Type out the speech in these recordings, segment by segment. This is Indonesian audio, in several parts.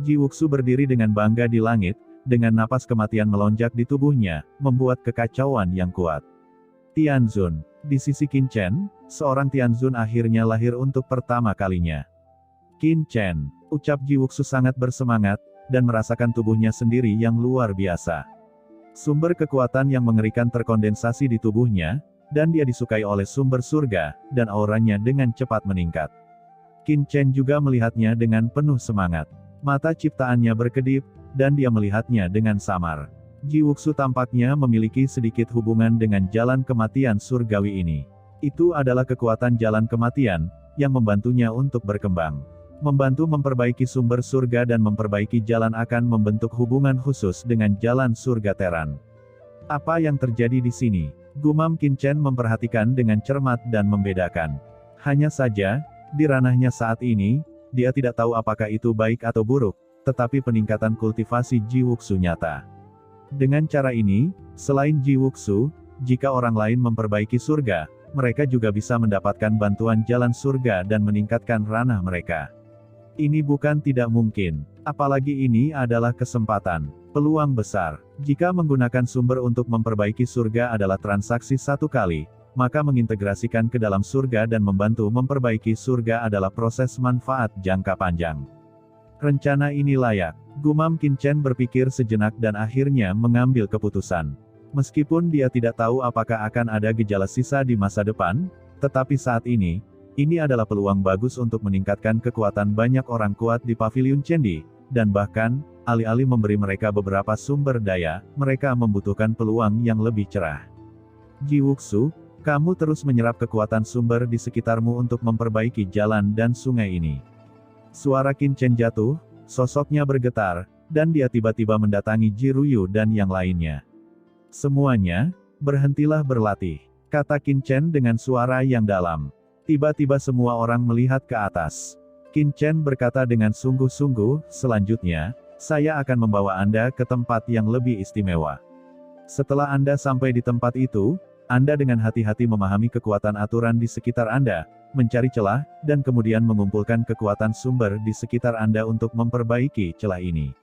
Ji Wuxu berdiri dengan bangga di langit, dengan napas kematian melonjak di tubuhnya, membuat kekacauan yang kuat. Tianzun. Di sisi Qin Chen, seorang Tianzun akhirnya lahir untuk pertama kalinya. Qin Chen, ucap Ji Wuxu sangat bersemangat, dan merasakan tubuhnya sendiri yang luar biasa. Sumber kekuatan yang mengerikan terkondensasi di tubuhnya, dan dia disukai oleh sumber surga, dan auranya dengan cepat meningkat. Qin Chen juga melihatnya dengan penuh semangat. Mata ciptaannya berkedip, dan dia melihatnya dengan samar. Ji Wuxu tampaknya memiliki sedikit hubungan dengan jalan kematian surgawi ini. Itu adalah kekuatan jalan kematian, yang membantunya untuk berkembang. Membantu memperbaiki sumber surga dan memperbaiki jalan akan membentuk hubungan khusus dengan jalan surga Teran. Apa yang terjadi di sini? Gumam Qin Chen memperhatikan dengan cermat dan membedakan. Hanya saja, di ranahnya saat ini, dia tidak tahu apakah itu baik atau buruk, tetapi peningkatan kultivasi Ji Wuxu nyata. Dengan cara ini, selain Ji Wuxu, jika orang lain memperbaiki surga, mereka juga bisa mendapatkan bantuan jalan surga dan meningkatkan ranah mereka. Ini bukan tidak mungkin, apalagi ini adalah kesempatan, peluang besar. Jika menggunakan sumber untuk memperbaiki surga adalah transaksi satu kali, maka mengintegrasikan ke dalam surga dan membantu memperbaiki surga adalah proses manfaat jangka panjang. Rencana ini layak. Gumam Qin Chen berpikir sejenak dan akhirnya mengambil keputusan. Meskipun dia tidak tahu apakah akan ada gejala sisa di masa depan, tetapi saat ini adalah peluang bagus untuk meningkatkan kekuatan banyak orang kuat di Paviliun Chendi, dan bahkan, alih-alih memberi mereka beberapa sumber daya, mereka membutuhkan peluang yang lebih cerah. Ji Wuxu, kamu terus menyerap kekuatan sumber di sekitarmu untuk memperbaiki jalan dan sungai ini. Suara Qin Chen jatuh, sosoknya bergetar, dan dia tiba-tiba mendatangi Ji Ruyu dan yang lainnya. Semuanya, berhentilah berlatih, kata Qin Chen dengan suara yang dalam. Tiba-tiba semua orang melihat ke atas. Qin Chen berkata dengan sungguh-sungguh, selanjutnya, saya akan membawa Anda ke tempat yang lebih istimewa. Setelah Anda sampai di tempat itu, Anda dengan hati-hati memahami kekuatan aturan di sekitar Anda, mencari celah, dan kemudian mengumpulkan kekuatan sumber di sekitar Anda untuk memperbaiki celah ini.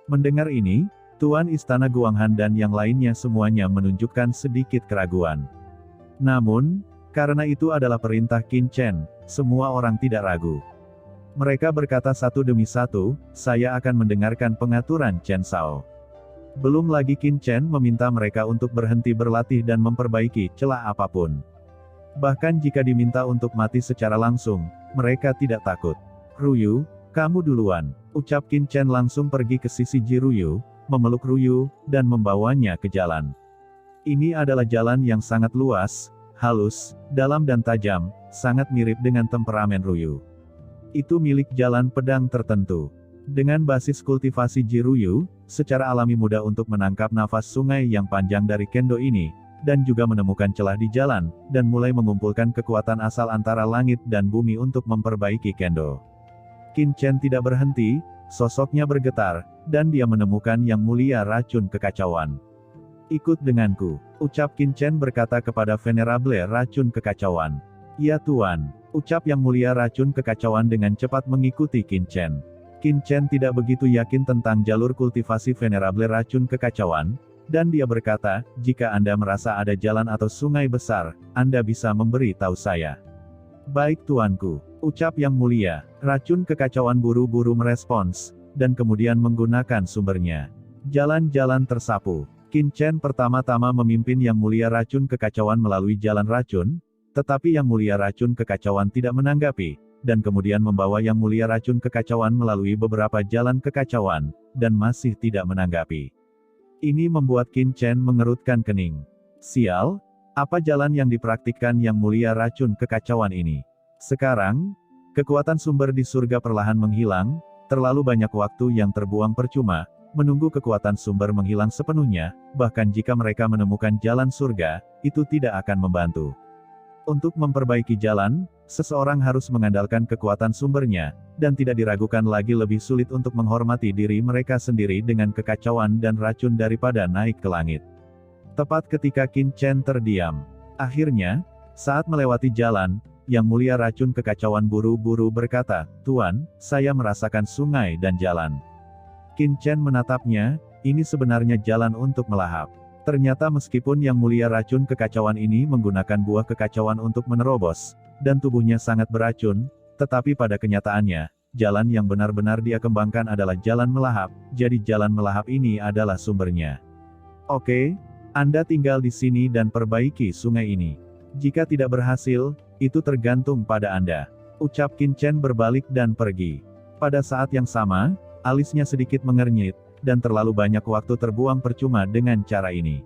Mendengar ini, Tuan Istana Guanghan dan yang lainnya semuanya menunjukkan sedikit keraguan. Namun, karena itu adalah perintah Qin Chen, semua orang tidak ragu. Mereka berkata satu demi satu, saya akan mendengarkan pengaturan Chen Shao. Belum lagi Qin Chen meminta mereka untuk berhenti berlatih dan memperbaiki celah apapun. Bahkan jika diminta untuk mati secara langsung, mereka tidak takut. Ruyu, kamu duluan, ucap Qin Chen langsung pergi ke sisi Ji Ruyu, memeluk Ruyu, dan membawanya ke jalan. Ini adalah jalan yang sangat luas, halus, dalam dan tajam, sangat mirip dengan temperamen Ruyu. Itu milik jalan pedang tertentu. Dengan basis kultivasi Ji Ruyu, secara alami mudah untuk menangkap nafas sungai yang panjang dari kendo ini, dan juga menemukan celah di jalan, dan mulai mengumpulkan kekuatan asal antara langit dan bumi untuk memperbaiki kendo. Qin Chen tidak berhenti, sosoknya bergetar, dan dia menemukan yang mulia racun kekacauan. Ikut denganku, ucap Qin Chen berkata kepada Venerable racun kekacauan. Ya Tuan, ucap yang mulia racun kekacauan dengan cepat mengikuti Qin Chen. Qin Chen tidak begitu yakin tentang jalur kultivasi Venerable racun kekacauan, dan dia berkata, jika Anda merasa ada jalan atau sungai besar, Anda bisa memberi tahu saya. Baik tuanku, ucap yang mulia, racun kekacauan buru-buru merespons, dan kemudian menggunakan sumbernya. Jalan-jalan tersapu. Qin Chen pertama-tama memimpin yang mulia racun kekacauan melalui jalan racun, tetapi yang mulia racun kekacauan tidak menanggapi, dan kemudian membawa yang mulia racun kekacauan melalui beberapa jalan kekacauan, dan masih tidak menanggapi. Ini membuat Qin Chen mengerutkan kening. Sial, apa jalan yang dipraktikkan yang mulia racun kekacauan ini? Sekarang, kekuatan sumber di surga perlahan menghilang, terlalu banyak waktu yang terbuang percuma, menunggu kekuatan sumber menghilang sepenuhnya, bahkan jika mereka menemukan jalan surga, itu tidak akan membantu. Untuk memperbaiki jalan, seseorang harus mengandalkan kekuatan sumbernya, dan tidak diragukan lagi lebih sulit untuk menghormati diri mereka sendiri dengan kekacauan dan racun daripada naik ke langit. Tepat ketika Qin Chen terdiam. Akhirnya, saat melewati jalan, yang mulia racun kekacauan buru-buru berkata, Tuan, saya merasakan sungai dan jalan. Qin Chen menatapnya, ini sebenarnya jalan untuk melahap. Ternyata meskipun Yang Mulia racun kekacauan ini menggunakan buah kekacauan untuk menerobos, dan tubuhnya sangat beracun, tetapi pada kenyataannya, jalan yang benar-benar dia kembangkan adalah jalan melahap, jadi jalan melahap ini adalah sumbernya. Oke, Anda tinggal di sini dan perbaiki sungai ini. Jika tidak berhasil, itu tergantung pada Anda. Ucap Qin Chen berbalik dan pergi. Pada saat yang sama, alisnya sedikit mengernyit, dan terlalu banyak waktu terbuang percuma dengan cara ini.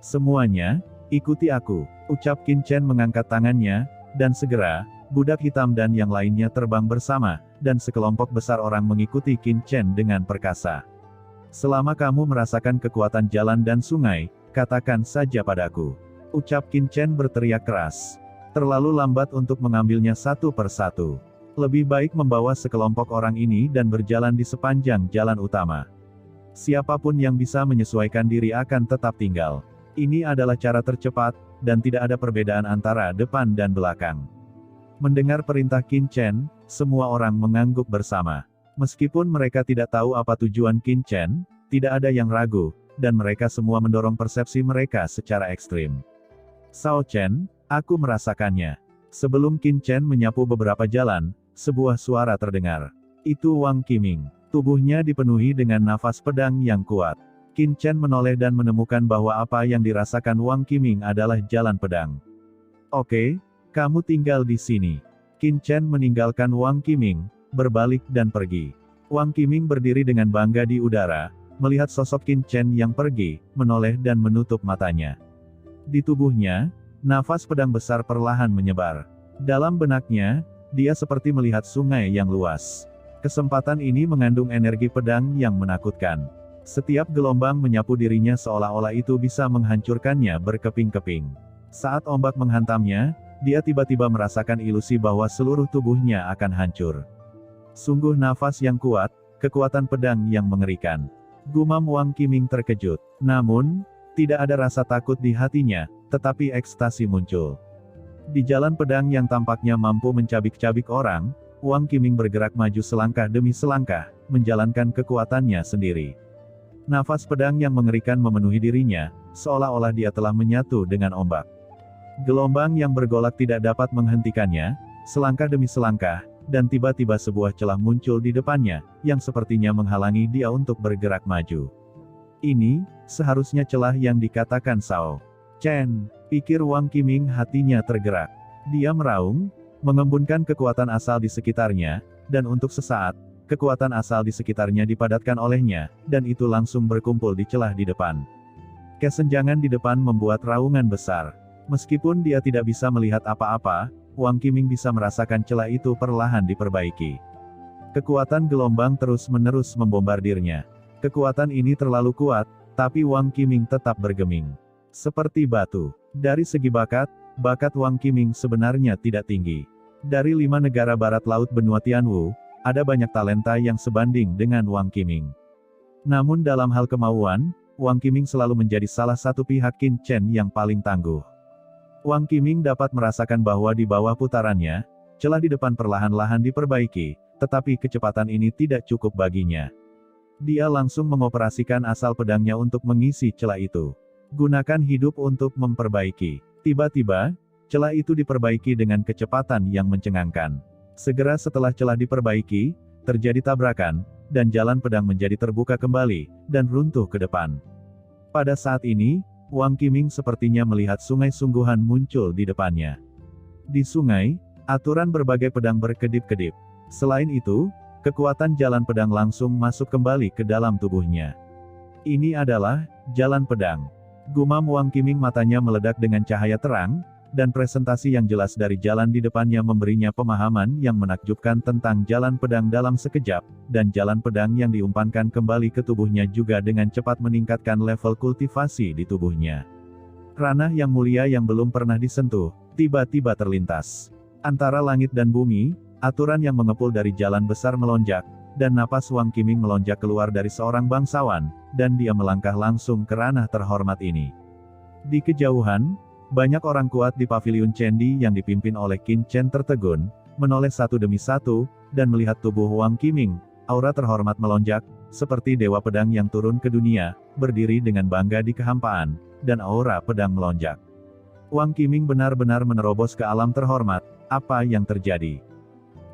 Semuanya, ikuti aku, ucap Qin Chen mengangkat tangannya, dan segera, budak hitam dan yang lainnya terbang bersama, dan sekelompok besar orang mengikuti Qin Chen dengan perkasa. Selama kamu merasakan kekuatan jalan dan sungai, katakan saja padaku. Ucap Qin Chen berteriak keras. Terlalu lambat untuk mengambilnya satu persatu. Lebih baik membawa sekelompok orang ini dan berjalan di sepanjang jalan utama. Siapapun yang bisa menyesuaikan diri akan tetap tinggal. Ini adalah cara tercepat, dan tidak ada perbedaan antara depan dan belakang. Mendengar perintah Qin Chen, semua orang mengangguk bersama. Meskipun mereka tidak tahu apa tujuan Qin Chen, tidak ada yang ragu, dan mereka semua mendorong persepsi mereka secara ekstrim. Sao Chen, aku merasakannya. Sebelum Qin Chen menyapu beberapa jalan, sebuah suara terdengar. Itu Wang Qiming. Tubuhnya dipenuhi dengan nafas pedang yang kuat. Qin Chen menoleh dan menemukan bahwa apa yang dirasakan Wang Qiming adalah jalan pedang. Oke, kamu tinggal di sini. Qin Chen meninggalkan Wang Qiming, berbalik dan pergi. Wang Qiming berdiri dengan bangga di udara, melihat sosok Qin Chen yang pergi, menoleh dan menutup matanya. Di tubuhnya, nafas pedang besar perlahan menyebar. Dalam benaknya, dia seperti melihat sungai yang luas. Kesempatan ini mengandung energi pedang yang menakutkan. Setiap gelombang menyapu dirinya seolah-olah itu bisa menghancurkannya berkeping-keping. Saat ombak menghantamnya, dia tiba-tiba merasakan ilusi bahwa seluruh tubuhnya akan hancur. Sungguh nafas yang kuat, kekuatan pedang yang mengerikan. Gumam Wang Qiming terkejut. Namun, tidak ada rasa takut di hatinya, tetapi ekstasi muncul. Di jalan pedang yang tampaknya mampu mencabik-cabik orang, Wang Qiming bergerak maju selangkah demi selangkah, menjalankan kekuatannya sendiri. Nafas pedang yang mengerikan memenuhi dirinya, seolah-olah dia telah menyatu dengan ombak. Gelombang yang bergolak tidak dapat menghentikannya, selangkah demi selangkah, dan tiba-tiba sebuah celah muncul di depannya, yang sepertinya menghalangi dia untuk bergerak maju. Ini, seharusnya celah yang dikatakan Sao Chen, pikir Wang Qiming, hatinya tergerak. Dia meraung, mengembunkan kekuatan asal di sekitarnya, dan untuk sesaat, kekuatan asal di sekitarnya dipadatkan olehnya, dan itu langsung berkumpul di celah di depan. Kesenjangan di depan membuat raungan besar. Meskipun dia tidak bisa melihat apa-apa, Wang Qiming bisa merasakan celah itu perlahan diperbaiki. Kekuatan gelombang terus-menerus membombardirnya. Kekuatan ini terlalu kuat, tapi Wang Qiming tetap bergeming. Seperti batu. Dari segi bakat Wang Qiming sebenarnya tidak tinggi. Dari 5 negara barat laut benua Tianwu, ada banyak talenta yang sebanding dengan Wang Qiming. Namun dalam hal kemauan, Wang Qiming selalu menjadi salah satu pihak Qin Chen yang paling tangguh. Wang Qiming dapat merasakan bahwa di bawah putarannya, celah di depan perlahan-lahan diperbaiki, tetapi kecepatan ini tidak cukup baginya. Dia langsung mengoperasikan asal pedangnya untuk mengisi celah itu. Gunakan hidup untuk memperbaiki. Tiba-tiba, celah itu diperbaiki dengan kecepatan yang mencengangkan. Segera setelah celah diperbaiki, terjadi tabrakan, dan jalan pedang menjadi terbuka kembali, dan runtuh ke depan. Pada saat ini, Wang Qiming sepertinya melihat sungai sungguhan muncul di depannya. Di sungai, aturan berbagai pedang berkedip-kedip. Selain itu, kekuatan jalan pedang langsung masuk kembali ke dalam tubuhnya. Ini adalah jalan pedang. Gumam Wang Qiming, matanya meledak dengan cahaya terang, dan presentasi yang jelas dari jalan di depannya memberinya pemahaman yang menakjubkan tentang jalan pedang dalam sekejap, dan jalan pedang yang diumpankan kembali ke tubuhnya juga dengan cepat meningkatkan level kultivasi di tubuhnya. Ranah yang mulia yang belum pernah disentuh, tiba-tiba terlintas. Antara langit dan bumi, aturan yang mengepul dari jalan besar melonjak, dan napas Wang Qiming melonjak keluar dari seorang bangsawan, dan dia melangkah langsung ke ranah terhormat ini. Di kejauhan, banyak orang kuat di paviliun Chendi yang dipimpin oleh Qin Chen tertegun, menoleh satu demi satu, dan melihat tubuh Wang Qiming. Aura terhormat melonjak, seperti dewa pedang yang turun ke dunia, berdiri dengan bangga di kehampaan, dan aura pedang melonjak. Wang Qiming benar-benar menerobos ke alam terhormat. Apa yang terjadi?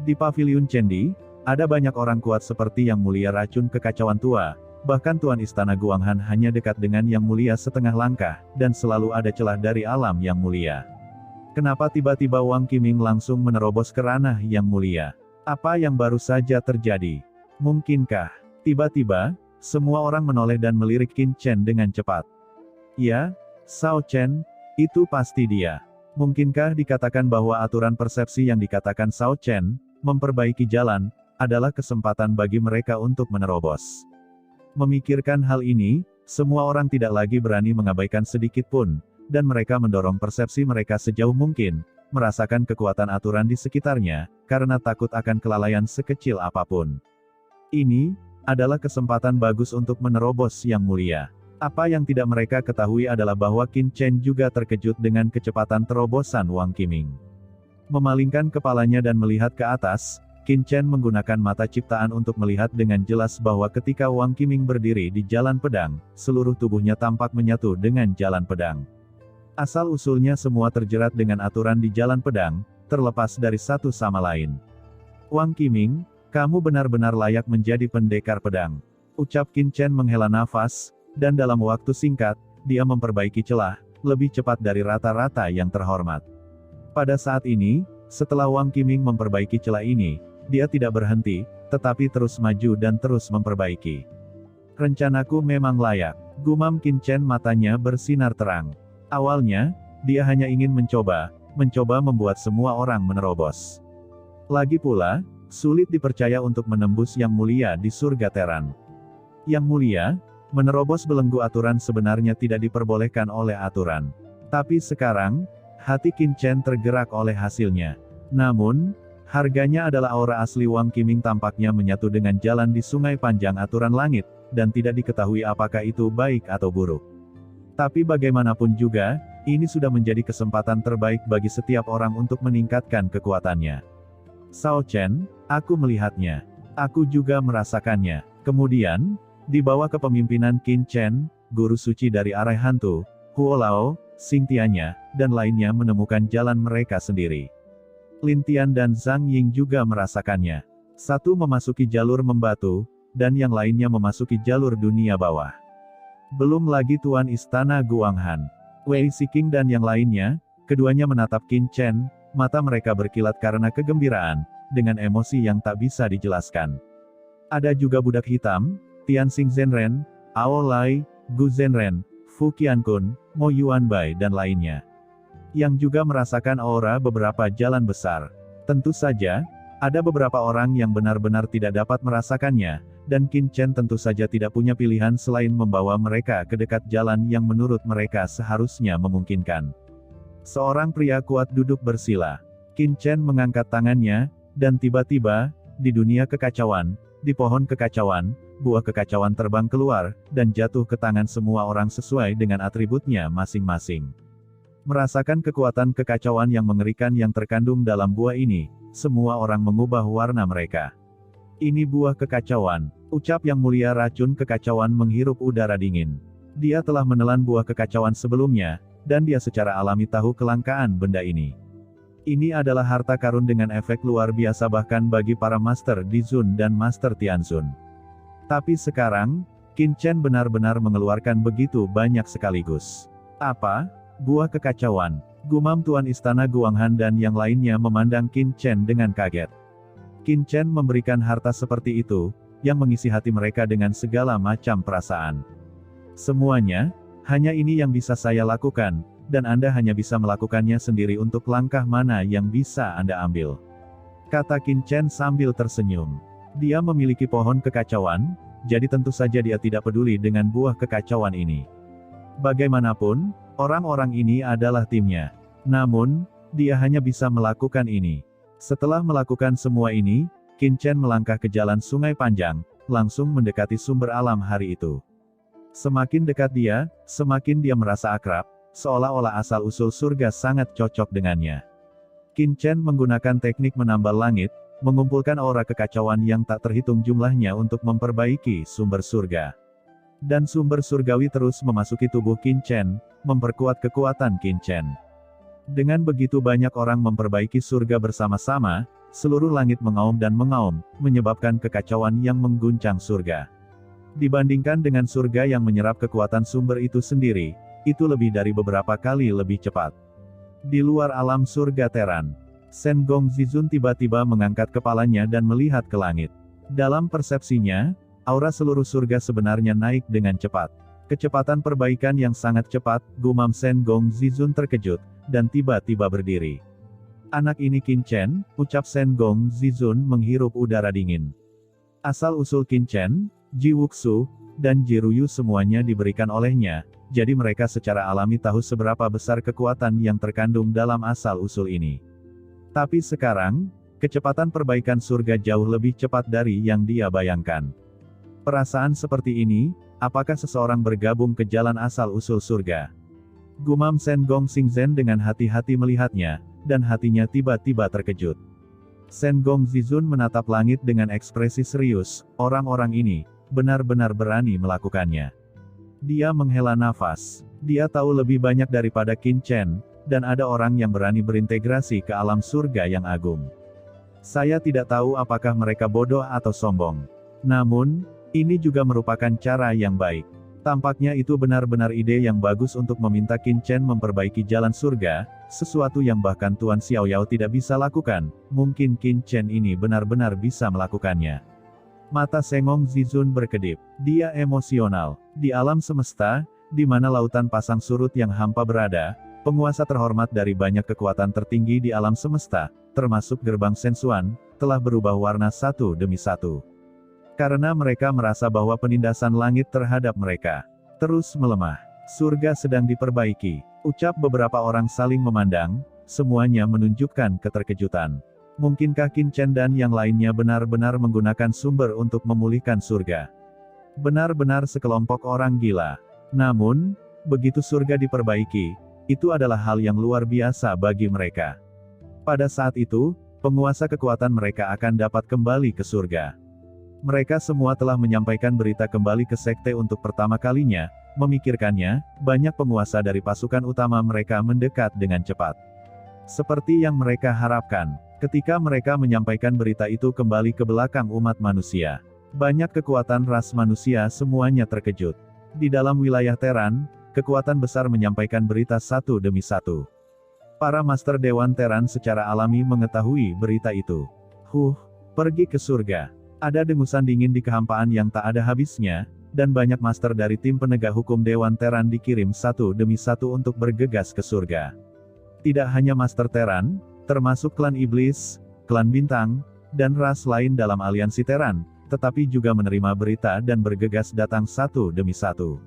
Di paviliun Chendi, ada banyak orang kuat seperti Yang Mulia Racun Kekacauan Tua, bahkan Tuan Istana Guanghan hanya dekat dengan Yang Mulia setengah langkah, dan selalu ada celah dari alam Yang Mulia. Kenapa tiba-tiba Wang Qiming langsung menerobos ke ranah Yang Mulia? Apa yang baru saja terjadi? Mungkinkah, tiba-tiba, semua orang menoleh dan melirik Qin Chen dengan cepat? Ya, Shao Chen, itu pasti dia. Mungkinkah dikatakan bahwa aturan persepsi yang dikatakan Shao Chen, memperbaiki jalan, adalah kesempatan bagi mereka untuk menerobos? Memikirkan hal ini, semua orang tidak lagi berani mengabaikan sedikit pun, dan mereka mendorong persepsi mereka sejauh mungkin, merasakan kekuatan aturan di sekitarnya, karena takut akan kelalaian sekecil apapun. Ini adalah kesempatan bagus untuk menerobos Yang Mulia. Apa yang tidak mereka ketahui adalah bahwa Qin Chen juga terkejut dengan kecepatan terobosan Wang Qiming. Memalingkan kepalanya dan melihat ke atas, Qin Chen menggunakan mata ciptaan untuk melihat dengan jelas bahwa ketika Wang Qiming berdiri di jalan pedang, seluruh tubuhnya tampak menyatu dengan jalan pedang. Asal-usulnya semua terjerat dengan aturan di jalan pedang, terlepas dari satu sama lain. Wang Qiming, kamu benar-benar layak menjadi pendekar pedang. Ucap Qin Chen menghela nafas, dan dalam waktu singkat, dia memperbaiki celah, lebih cepat dari rata-rata yang terhormat. Pada saat ini, setelah Wang Qiming memperbaiki celah ini, dia tidak berhenti, tetapi terus maju dan terus memperbaiki. Rencanaku memang layak, gumam Qin Chen, matanya bersinar terang. Awalnya, dia hanya ingin mencoba membuat semua orang menerobos. Lagi pula, sulit dipercaya untuk menembus Yang Mulia di surga Teran. Yang Mulia, menerobos belenggu aturan sebenarnya tidak diperbolehkan oleh aturan. Tapi sekarang, hati Qin Chen tergerak oleh hasilnya. Namun, harganya adalah aura asli Wang Qiming tampaknya menyatu dengan jalan di sungai panjang aturan langit, dan tidak diketahui apakah itu baik atau buruk. Tapi bagaimanapun juga, ini sudah menjadi kesempatan terbaik bagi setiap orang untuk meningkatkan kekuatannya. Shao Chen, aku melihatnya. Aku juga merasakannya. Kemudian, di bawah kepemimpinan Qin Chen, guru suci dari Arai Hantu, Huo Lao, Xing Tianya, dan lainnya menemukan jalan mereka sendiri. Lin Tian dan Zhang Ying juga merasakannya. Satu memasuki jalur membatu, dan yang lainnya memasuki jalur dunia bawah. Belum lagi Tuan Istana Guanghan, Wei Siqing dan yang lainnya, keduanya menatap Qin Chen, mata mereka berkilat karena kegembiraan, dengan emosi yang tak bisa dijelaskan. Ada juga budak hitam, Tianxing Zhenren, Ao Lai, Gu Zhenren, Fu Qiankun, Mo Yuanbai dan lainnya. Yang juga merasakan aura beberapa jalan besar. Tentu saja, ada beberapa orang yang benar-benar tidak dapat merasakannya, dan Qin Chen tentu saja tidak punya pilihan selain membawa mereka ke dekat jalan yang menurut mereka seharusnya memungkinkan. Seorang pria kuat duduk bersila. Qin Chen mengangkat tangannya, dan tiba-tiba, di dunia kekacauan, di pohon kekacauan, buah kekacauan terbang keluar, dan jatuh ke tangan semua orang sesuai dengan atributnya masing-masing. Merasakan kekuatan kekacauan yang mengerikan yang terkandung dalam buah ini, semua orang mengubah warna mereka. Ini buah kekacauan, ucap Yang Mulia Racun Kekacauan menghirup udara dingin. Dia telah menelan buah kekacauan sebelumnya, dan dia secara alami tahu kelangkaan benda ini. Ini adalah harta karun dengan efek luar biasa bahkan bagi para Master Di Zun dan Master Tianzun. Tapi sekarang, Qin Chen benar-benar mengeluarkan begitu banyak sekaligus. Apa? Buah kekacauan, gumam Tuan Istana Guanghan dan yang lainnya memandang Qin Chen dengan kaget. Qin Chen memberikan harta seperti itu, yang mengisi hati mereka dengan segala macam perasaan. Semuanya, hanya ini yang bisa saya lakukan, dan Anda hanya bisa melakukannya sendiri untuk langkah mana yang bisa Anda ambil. Kata Qin Chen sambil tersenyum. Dia memiliki pohon kekacauan, jadi tentu saja dia tidak peduli dengan buah kekacauan ini. Bagaimanapun, orang-orang ini adalah timnya. Namun, dia hanya bisa melakukan ini. Setelah melakukan semua ini, Qin Chen melangkah ke jalan sungai panjang, langsung mendekati sumber alam hari itu. Semakin dekat dia, semakin dia merasa akrab, seolah-olah asal-usul surga sangat cocok dengannya. Qin Chen menggunakan teknik menambal langit, mengumpulkan aura kekacauan yang tak terhitung jumlahnya untuk memperbaiki sumber surga. Dan sumber surgawi terus memasuki tubuh Qin Chen, memperkuat kekuatan Qin Chen. Dengan begitu banyak orang memperbaiki surga bersama-sama, seluruh langit mengaum dan mengaum, menyebabkan kekacauan yang mengguncang surga. Dibandingkan dengan surga yang menyerap kekuatan sumber itu sendiri, itu lebih dari beberapa kali lebih cepat. Di luar alam surga Teran, Shen Gongzizun tiba-tiba mengangkat kepalanya dan melihat ke langit. Dalam persepsinya, aura seluruh surga sebenarnya naik dengan cepat. Kecepatan perbaikan yang sangat cepat, gumam Shen Gongzizun terkejut, dan tiba-tiba berdiri. Anak ini Qin Chen, ucap Shen Gongzizun menghirup udara dingin. Asal-usul Qin Chen, Ji Wuxu, dan Ji Ruyu semuanya diberikan olehnya, jadi mereka secara alami tahu seberapa besar kekuatan yang terkandung dalam asal-usul ini. Tapi sekarang, kecepatan perbaikan surga jauh lebih cepat dari yang dia bayangkan. Perasaan seperti ini, apakah seseorang bergabung ke jalan asal-usul surga? Gumam Shen Gongxingzhen dengan hati-hati melihatnya, dan hatinya tiba-tiba terkejut. Shen Gongzizun menatap langit dengan ekspresi serius, orang-orang ini, benar-benar berani melakukannya. Dia menghela nafas. Dia tahu lebih banyak daripada Qin Chen, dan ada orang yang berani berintegrasi ke alam surga yang agung. Saya tidak tahu apakah mereka bodoh atau sombong. Namun, ini juga merupakan cara yang baik. Tampaknya itu benar-benar ide yang bagus untuk meminta Qin Chen memperbaiki jalan surga, sesuatu yang bahkan Tuan Xiaoyao tidak bisa lakukan. Mungkin Qin Chen ini benar-benar bisa melakukannya. Mata Shen Gongzizun berkedip. Dia emosional. Di alam semesta, di mana lautan pasang surut yang hampa berada, penguasa terhormat dari banyak kekuatan tertinggi di alam semesta, termasuk gerbang Shensuan, telah berubah warna satu demi satu. Karena mereka merasa bahwa penindasan langit terhadap mereka terus melemah. Surga sedang diperbaiki. Ucap beberapa orang saling memandang, semuanya menunjukkan keterkejutan. Mungkinkah Qin Chen dan yang lainnya benar-benar menggunakan sumber untuk memulihkan surga? Benar-benar sekelompok orang gila. Namun, begitu surga diperbaiki, itu adalah hal yang luar biasa bagi mereka. Pada saat itu, penguasa kekuatan mereka akan dapat kembali ke surga. Mereka semua telah menyampaikan berita kembali ke sekte untuk pertama kalinya, memikirkannya, banyak penguasa dari pasukan utama mereka mendekat dengan cepat. Seperti yang mereka harapkan. Ketika mereka menyampaikan berita itu kembali ke belakang umat manusia, banyak kekuatan ras manusia semuanya terkejut. Di dalam wilayah Teran, kekuatan besar menyampaikan berita satu demi satu. Para master Dewan Teran secara alami mengetahui berita itu. Pergi ke surga. Ada dengusan dingin di kehampaan yang tak ada habisnya, dan banyak master dari tim penegak hukum Dewan Teran dikirim satu demi satu untuk bergegas ke surga. Tidak hanya master Teran, termasuk klan iblis, klan bintang, dan ras lain dalam aliansi Teran, tetapi juga menerima berita dan bergegas datang satu demi satu.